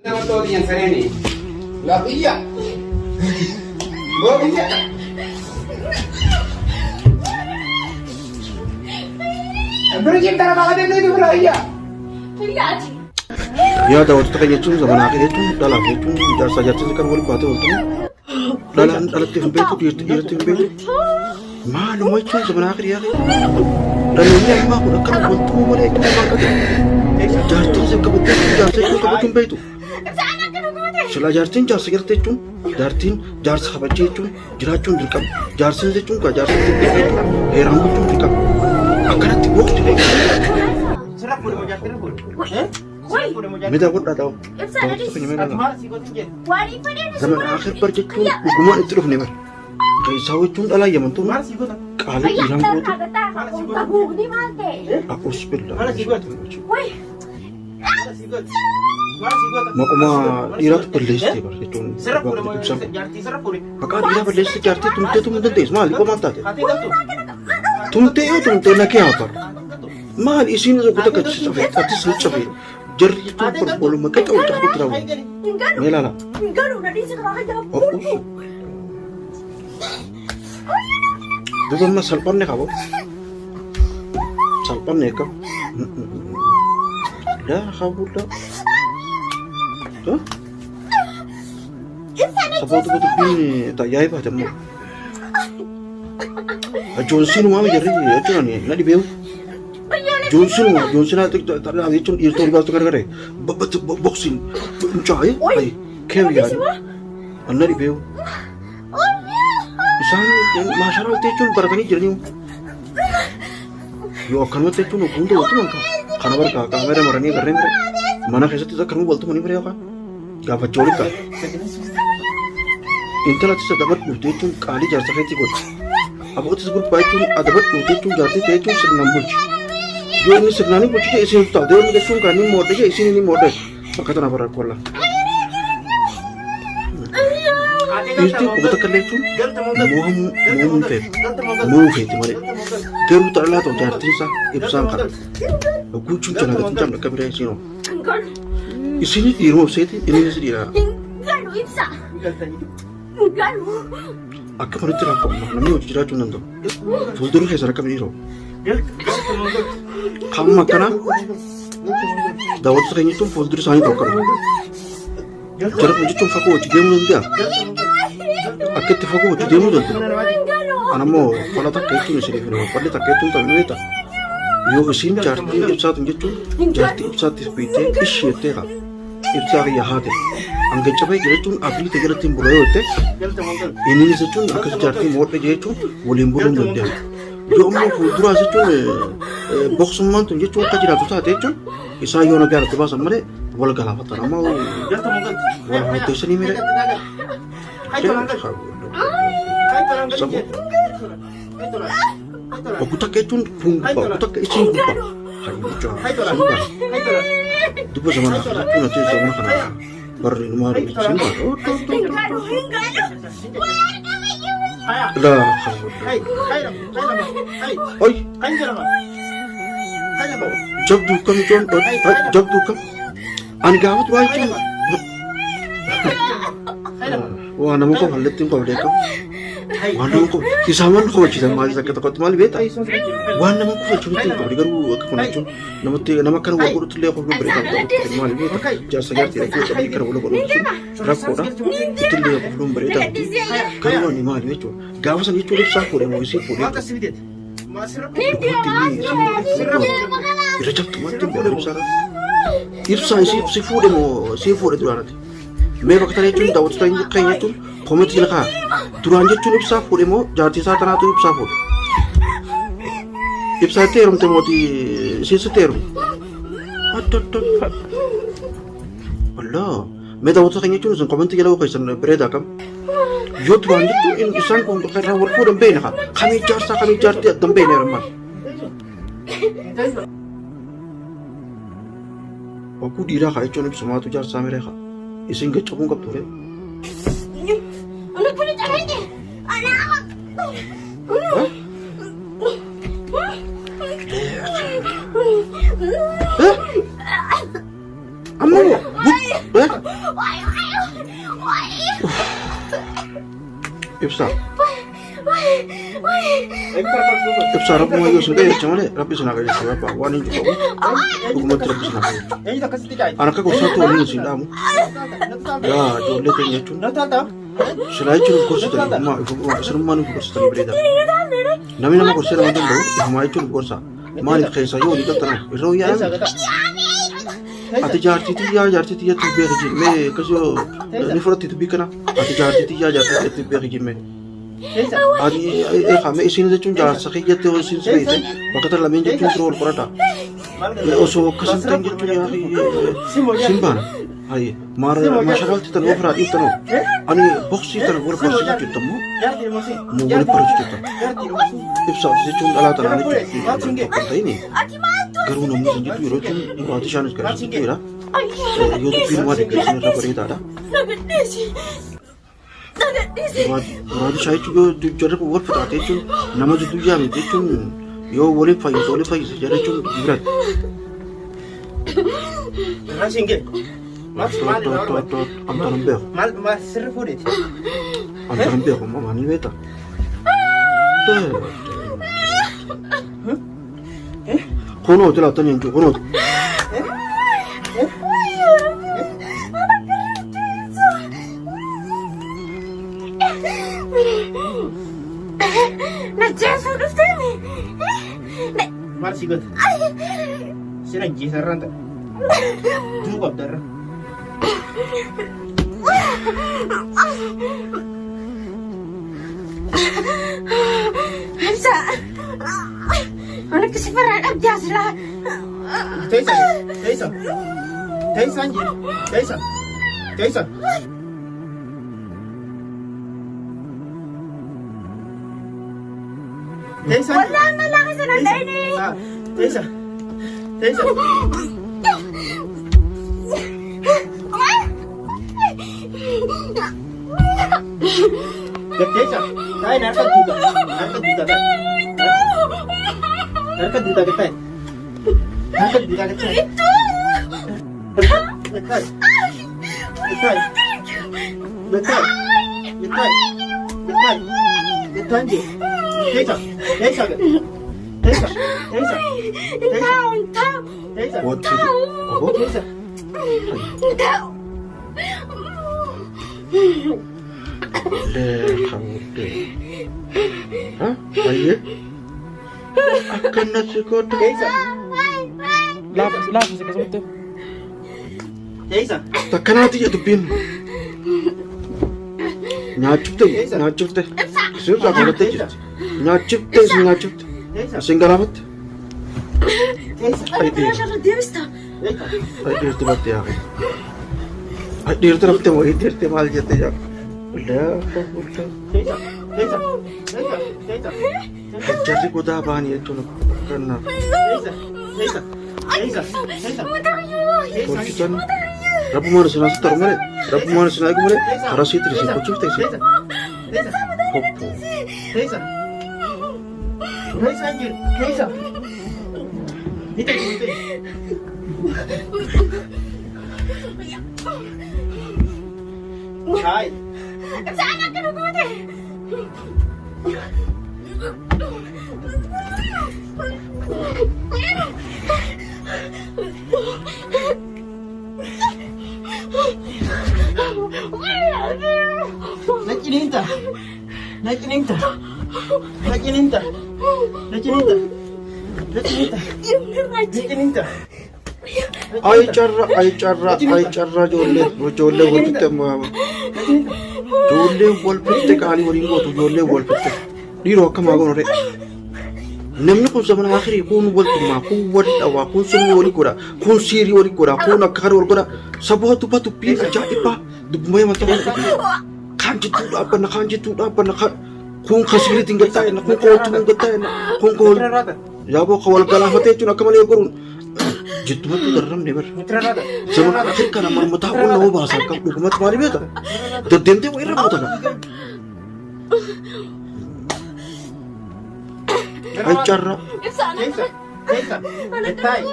Nama tuh yang saya ini. Lah iya. Boleh ya. Berjim tara banget itu beraya. Ya da wata kanya tun zaman akhir itu dalam itu jar saja tun kan wali batu itu dalam alat tim betu dia tim betu mana mau itu zaman akhir ya dan ini emang aku nak kan untuk mulai itu bangkat jar tun saya kebetulan jar saya itu kebetulan betu setelah jar tun jar sekitar itu jar tun jar sahabat itu jar tun dirkam jar sen itu kan jar sen itu heran itu dirkam akan nanti waktu itu Serap boleh mau jadi boleh. Meda pun dah tahu. Zaman akhir perjalanan hukuman itu loh nih ber. Kayak sawi cun ala ya mantu. Kali hilang itu. Aku sepeda. Mau kuma irat perlis deh ber itu. Maka dia perlis jarti tumte tes mal ko manta. Tumte nak apa? Mal isinya tu kita kati sih Jer itu berbolu makai kau tak putra. Melala. Oh. Dulu mas salpan ne kau. Salpan ne kau. Dah kau dah. Tuh. Sabot tu bini tak yai bah jamu. Johnson mama jadi itu ni, nadi beu. Johnson itu tak ada itu itu riba tu kerja boxing mencari ay kaya anda di beu misalnya masyarakat itu beratnya jadi yo akan itu no punto itu mangka karena mereka kamera marani keren mana kisah itu kan boleh tu mani mereka gak curi kan intalah itu dapat bukti itu kali jar sakit itu apa itu sebut baik itu ada bukti itu jadi itu sering nambul Yo ini sebenarnya bocah isi tahu dia ni kesung kan ni mode je isi ni mode. Pakatan apa rakol lah. Itu kita kerja tu, mau itu mana? Geru tak lah tu jadi sah, ibsan kan. Aku cuma nak tu nak kamera isi no. Isi ni di rumah saya ini sendiri lah. Aku mana tu rakol, namanya ujiran tu nanti. Fuldur hai sana kamera ro. Kamu makan Dawat sekali itu folder saya tahu kan. Cara puji tu faku wajib dia mulai dia. Aket faku wajib dia mulai dia. Anamo kalau tak kayak itu mesti dia. Pada tak kayak itu tak mulai tak. Yo kesin jarti ibsat itu jarti ibsat itu isyete kan. Ibsat ya hade. Angkat capai jadi tu abli tiga tim boleh itu. Ini ni secun akas jarti mode jadi tu boleh boleh dia. Yo mau folder aja tu box man tu jadi tu kajian tu sahaja tu. Isa yo nagar tu bahasa mana boleh kalah patah nama boleh itu seni mere aku tak ketun pungpa aku tak kecil pungpa itu pas zaman aku nanti zaman kana baru rumah itu simba dah oi jab dukam jon jab dukam an gawat wai cun wah namu ko halet tim ko dekam wah namu ko kisaman ko cita mal sakit ko mal beta wah namu ko cun tim ko digaru ko na cun nama kan wo ko tule ko beri kan mal beta jasa gar tire ko tadi kar wolo ko rak ko na tule ko belum beri ta kan ni mal beta gawasan itu sa ko mo isi ko Irajab tumatin boleh besar. Irsa si food itu nanti. Mereka kata itu dapat tanya kayaknya tu komet silaka. Turanjat tu irsa food mo jadi saat tanah tu irsa food. Irsa terum temo di sisi terum. Aduh. Allah. Mereka dapat tanya itu komet silaka kaisan bereda kam. Yo turanjat tu insan pun kerana workful dan bena kan. Kami jar tiap dan bena ramai. Aku dira kai chon semua tu jar sama mereka. Isin ke chokong kap tu le. Anak boleh cakap ni. Anak. Amma Eh? Why? Ibsa. Why? Ibsa harap mo ngayon sila cuma deh. Rapi sana kayo siya pa. Wani juga ko. Dukumat rapi sana kayo. Anak ako satu ini sila mo. Ya, jole tanya cun. Sila cun kursi tadi. Ma, serum manu kursi tadi berita. Nami nama kursi nama tuh baru. Ma cun kursa. Mani kaisa yo di dokter. Iro ya. Ati jarti ya tu berji. Me kasih ni forti tu bikana. Ati jarti ya tu berji me. Adi kami isin itu cun jar sakit jatuh isin sebitu. Maka terlalu menjadi cun troll perata. Oso kasih cun ya simpan. Hai, masyarakat kita ngobrol itu no. Ani box itu no, box itu kita mau boleh pergi kita. Ibsa itu cun alat alat itu kita ini. Garu nomor itu itu cun waktu channel kerja itu ya. YouTube film ada kerja ni apa itu ada. Waktu saya juga jadi buat foto itu nama itu jam itu cun yo boleh file jadi cun berat. Antaran bel. Antaran bel, mama ni beta. Kono tu lah tanya tu kono. Masih good. Sirang kisaran tak? Dua darah. Hamza, أنا كسفر عن أبجاز لا. Jason. والله ما لاقي سنتيني. Jason. Jason, tayo narkat dito tayo. Narkat dito kita. What to do? Kamu deh. Hah? Ayo. Akan nasi kodo. Lapas sa kasama to. Takkan hati ya tupin. Nyacip deh. Sudah aku kata je. Nyacip deh. Singgarawat. Ay dir te batte ya. Ay dir te batte mo dir te mal jate ya. Udah. Jadi kuda bani itu nak kena. Korkitan. Rabu mana sih nasi taruh mana? Rabu mana sih naik mana? Harus itu sih kocok teh sih. Popo. Hai. Sana ka na kundi. Nakininta. Ay carra jolle wolpitte ma. Jolle wolpitte kali wali ngoto jolle wolpitte. Diro kama gono re. Namni kun zaman akhiri kun woltuma kun wadda wa kun sunni wali kura kun siri wali kura kun akar wali kura sabuha tu patu pi ajaiba dubmay mata kanji tu apa na kun khasiri tinggal tay na kun ko tinggal tay na kun ko yabo kawal kala hate tu nakamali gurun jitu tu daram never zaman akhir kana marmata kun no bahasa ka hukumat mari beta to dente wa ira mata ay carra Sana.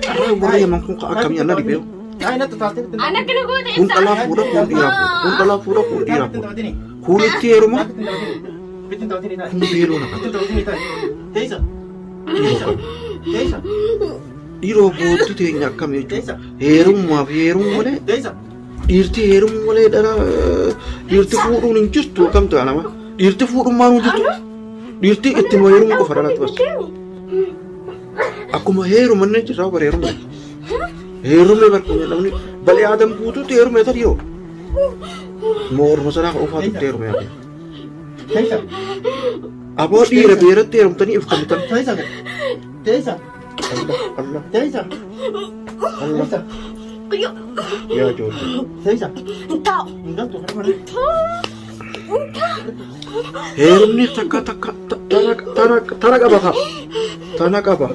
carra wala yaman kun ka kami ana di beo Tayo na, tutatin. Anak kena gua Kun dhala fuudha kun dhiiraaf. Kun dhala fuudha kun dhiiraaf. Kun itti heeruma. Kun beeloo na qaba. Teessa. Dhiiroo booddee teenya akkam jechuudha. Heerummaa fi heerumu malee Teessa. dhiirti heerumu malee dhala dhiirti fuudhuun hin jirtu kam ta'a nama. Dhiirti fuudhummaan hin jirtu. Dhiirti ittiin heerumu qofa dhalatti bas. Akkuma heerumanne jirraa bara heerumne. Heerumne barkuun namni balee aadam guutuutti heerume ta'e dhiiroo. Moorma sanaa ofaatutti heerume yaade. Teessa. Aboo dhiira beeratti heerumtanii iftamitan. Teessa. Teessa. Allah. Teessa. Teessa. Yaa ijoollee. Teessa. Entah. Ingattu kana malee. Heerumni takka tana qaba kaa. Tana qaba.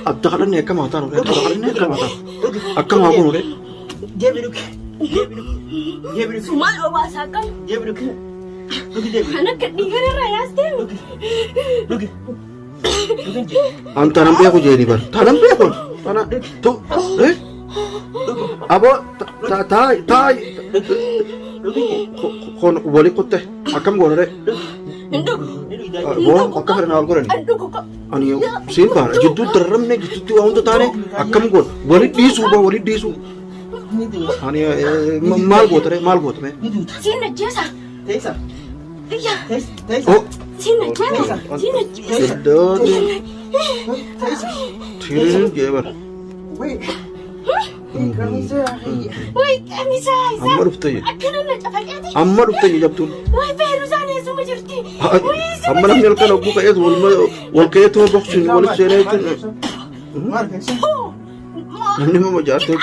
Adda kadhannee akka maataa nuti adda kadhannee akka maataa akka maa kun nuti. Deebiidhu. Deebiidhu. Sumaan obaasaa qabu. Deebiidhu. Dhugi deebiidhu. Anak kedingan rayaastee. Dhugi. An tanam beeku jeeni bar. Tanam beeku. Tana tu abo taay kon wali kutte akkam goona de. Boo akka fedhan haal godhani. Ani siin baana jidduu darramne jidduutti waa hunda taane akkam goona wali dhiisuu boo wali dhiisuu. Ani maal gootare maal gootame. Sina jesa. Teessa. Iya. Teessa. Oh. Sina jesa. Sina jesa. Sedot. Teessa. Tirin jebar. Wait. Kamisa. Woi, kami saya. Amma dhufte je. Akkana na cafaqeeti. Amma dhufte je jabtuun. Woi, beeru isaanii eessuma jirti. Amma namni halkan ogguu ka'eetu wal ka'eetuma boqsuun wal seenee jechuudha. Maal keessa? Namni mama jaartee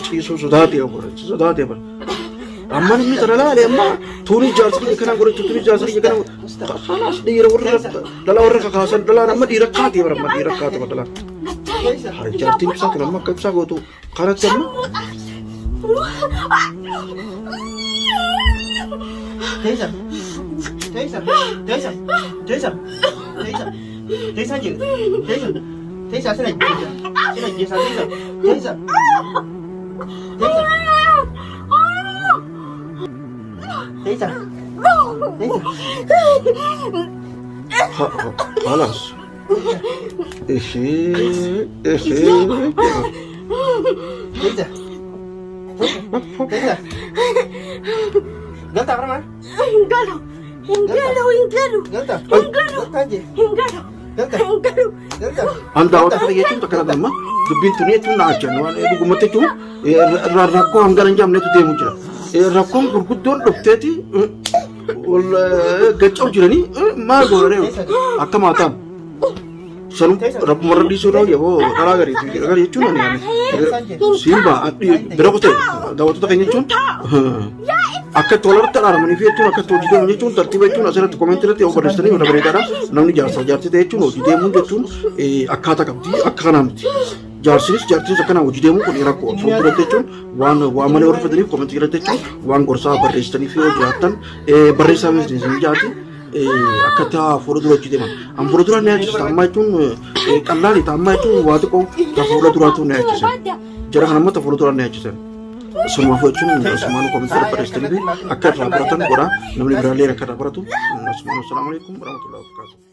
ciisuu sodaatee bara sodaatee bara. Amma namni sana laale amma tuuni jaarsa kana godhachu tuuni jaarsa kana khalaas dhiira warra dhala warra kakaasan dhalaan amma dhiira kaatee bara amma dhiira kaatee bara dhalaan. Hari jaartiin ibsaa kun amma akka ibsaa gootu kanatti amma. Teessa. Teessa. Teessa. Teessa. Teessa. Teessa jiru. Teessa. Teessa asirra jira. Asirra jira. Teessa. Teessa. Teessa. Teessa. Khalaas. Teessa. Teessa. Galta apa mana? Enggalo. Enggalo. Galta. Enggalo. Galta aja. Enggalo. Galta. Enggalo. Galta. Anda awak kata yetum tak kena dama. Dubin tu ni tu nak ajar. Wan itu gumat itu. Rakko anggaran jam ni tu dia muncul. Rakko berkudon dokter ti. Wal gacau jirani. Mal boleh. Akka matam. Sanu rakko marah di surau ya. Wo kalau agari tu agari itu nani. Simba. Berapa tu? Dawat tu tak ini cun. Akka tolar talara mani fi tun akka toji don ni tun tartiba tun asara komentar te over restani ora beredara namni jarsa jarti te tun oji demu de tun akkata kabdi akka namti jarsinis jarti zakana oji demu kun irako fuldura te tun wan wa male or fadri komentar te tun wan gorsa barrestani fi oji hatan barresa mes ni jati akkata fuldura oji demu am fuldura ne tamma tun kallali tamma tun wa to ko ta fuldura tun ne ajisa jara hanama ta fuldura ne ajisa semua fortune semua komentar pada istri akan laporan gora namanya beralih akan laporan tu. Assalamualaikum warahmatullahi wabarakatuh.